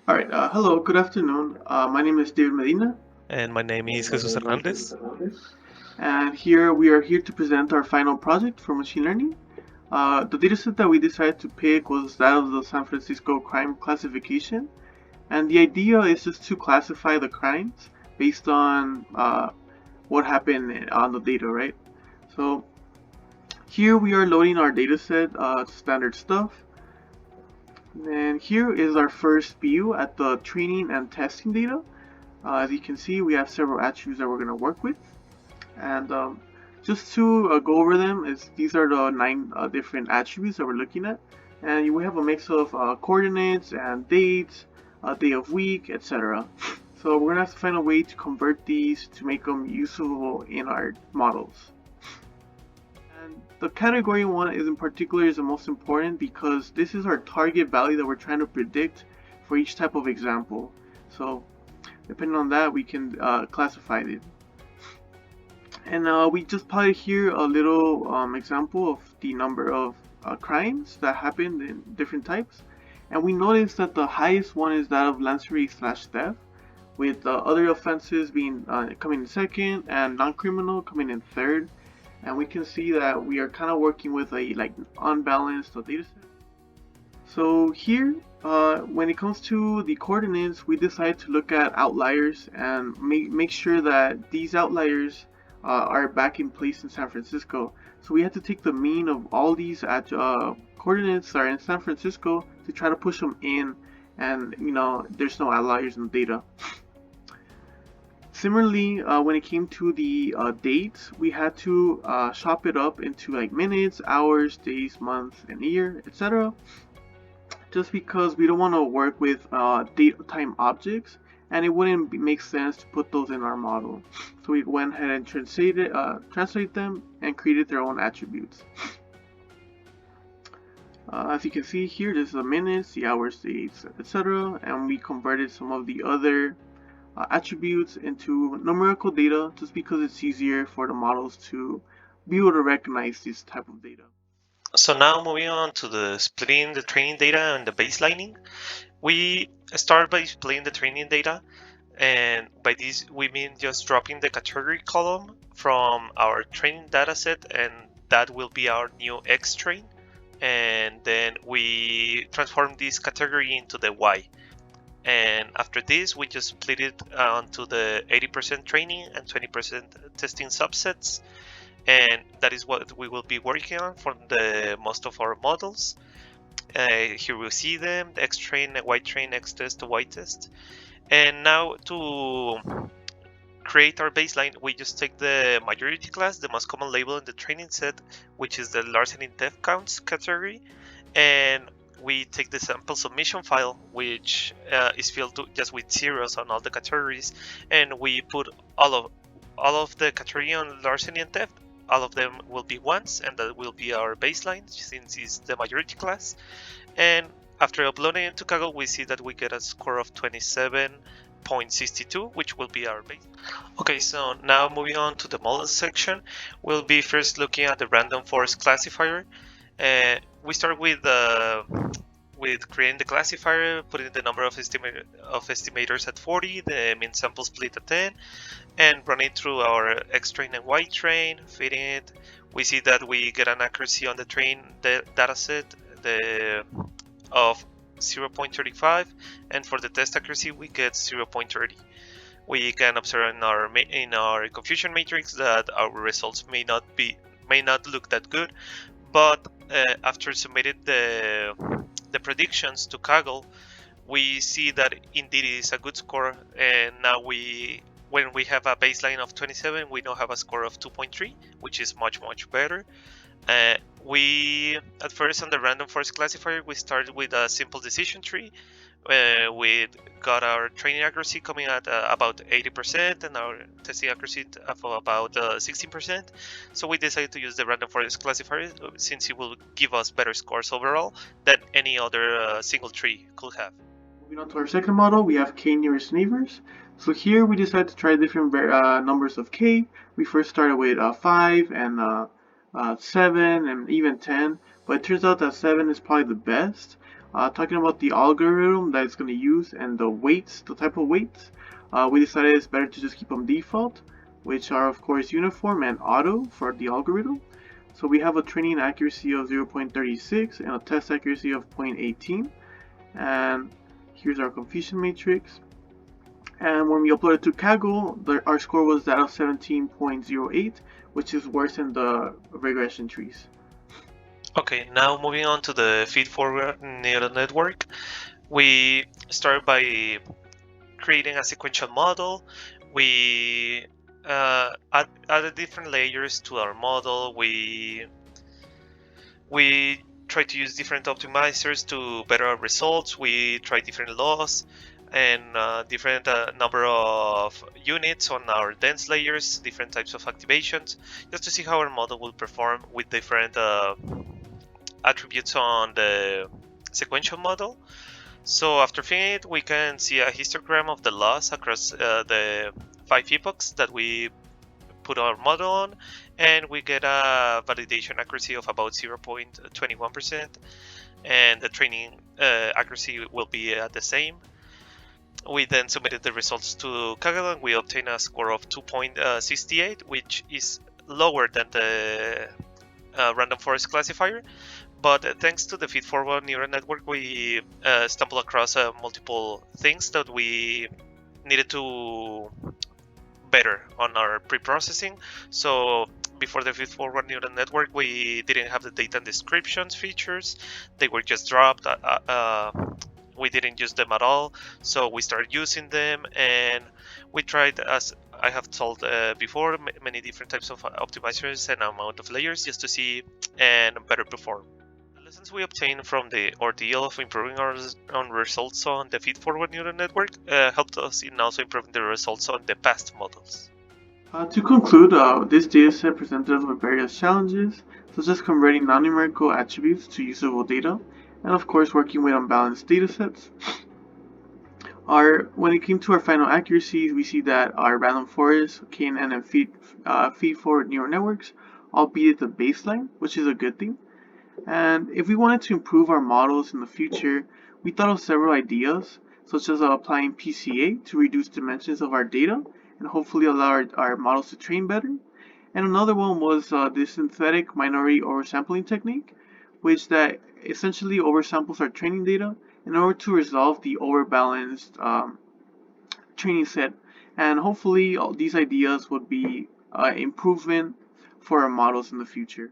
All right. Hello. Good afternoon. My name is David Medina, And my name is Jesus Hernandez. and here we are here to present our final project for machine learning. The dataset that we decided to pick was that of the San Francisco crime classification, and the idea is just to classify the crimes based on what happened on the data, right? So here we are loading our dataset, standard stuff. And here is our first view at the training and testing data. As you can see, we have several attributes that we're going to work with. And just to go over them, is these are the 9 different attributes that we're looking at. And we have a mix of coordinates and dates, day of week, etc. So we're going to have to find a way to convert these to make them usable in our models. And the category 1 is in particular is the most important because this is our target value that we're trying to predict for each type of example. So depending on that, we can classify it. And we just plotted here a little example of the number of crimes that happened in different types. And we noticed that the highest one is that of lancery/theft, with other offenses being coming in second and non-criminal coming in third. And we can see that we are kind of working with a unbalanced data set. So here, when it comes to the coordinates, we decided to look at outliers and make sure that these outliers are back in place in San Francisco. So we had to take the mean of all these coordinates that are in San Francisco to try to push them in, and there's no outliers in the data. Similarly, when it came to the dates, we had to chop it up into like minutes, hours, days, months, and year, etc. Just because we don't want to work with date time objects, and it wouldn't make sense to put those in our model. So we went ahead and translate them and created their own attributes. As you can see here, this is the minutes, the hours, days, etc. And we converted some of the other attributes into numerical data just because it's easier for the models to be able to recognize this type of data. So now moving on to the splitting the training data and the baselining. We start by splitting the training data, and by this we mean just dropping the category column from our training dataset, and that will be our new X train. And then we transform this category into the Y. And after this, we just split it onto the 80% training and 20% testing subsets. And that is what we will be working on for the most of our models. Here we see them: the X train, Y train, X test, Y test. And now to create our baseline, we just take the majority class, the most common label in the training set, which is the larceny theft counts category, and we take the sample submission file, which is filled just with zeros on all the categories, and we put all of the category on larceny and theft. All of them will be ones, and that will be our baseline since it's the majority class. And after uploading it to Kaggle, we see that we get a score of 27.62, which will be our base. Okay, so now moving on to the model section, we'll be first looking at the random forest classifier. We start with creating the classifier, putting the number of estimators at 40, the mean sample split at 10, and run it through our X train and Y train, fitting it. We see that we get an accuracy on the train dataset of 0.35, and for the test accuracy we get 0.30. We can observe in our confusion matrix that our results may not look that good, but after submitting the predictions to Kaggle, we see that indeed it is a good score. And now when we have a baseline of 27, we now have a score of 2.3, which is much better. We at first on the random forest classifier, we started with a simple decision tree. We got our training accuracy coming at about 80% and our testing accuracy of about 16%. So we decided to use the random forest classifier since it will give us better scores overall than any other single tree could have. Moving on to our second model, we have KNearest Neighbors. So here we decided to try different numbers of K. We first started with 5 and 7 and even 10, but it turns out that 7 is probably the best. Talking about the algorithm that it's going to use and the weights, the type of weights, we decided it's better to just keep them default, which are of course uniform and auto for the algorithm. So we have a training accuracy of 0.36 and a test accuracy of 0.18. And here's our confusion matrix. And when we uploaded to Kaggle, our score was that of 17.08, which is worse than the regression trees. Okay, now moving on to the feed-forward neural network, we start by creating a sequential model. We added different layers to our model. We try to use different optimizers to better our results. We try different laws and different number of units on our dense layers, different types of activations, just to see how our model will perform with different attributes on the sequential model. So after fitting it, we can see a histogram of the loss across the 5 epochs that we put our model on, and we get a validation accuracy of about 0.21%, and the training accuracy will be the same. We then submitted the results to Kaggle, and we obtained a score of 2.68, which is lower than the random forest classifier. But thanks to the feed-forward neural network, we stumbled across multiple things that we needed to better on our pre-processing. So before the feed-forward neural network, we didn't have the data and descriptions features. They were just dropped. We didn't use them at all. So we started using them, and we tried, as I have told before, many different types of optimizers and amount of layers just to see and better perform. The lessons we obtained from the ordeal of improving our own results on the feed-forward neural network helped us in also improving the results on the past models. To conclude, this dataset presented us with various challenges, such as converting non-numerical attributes to usable data, and of course working with unbalanced datasets. When it came to our final accuracies, we see that our random forest, KNN, and feed-forward neural networks all beat the baseline, which is a good thing. And if we wanted to improve our models in the future, we thought of several ideas, such as applying PCA to reduce dimensions of our data and hopefully allow our models to train better. And another one was the synthetic minority oversampling technique, which that essentially oversamples our training data in order to resolve the overbalanced training set. And hopefully all these ideas would be improvement for our models in the future.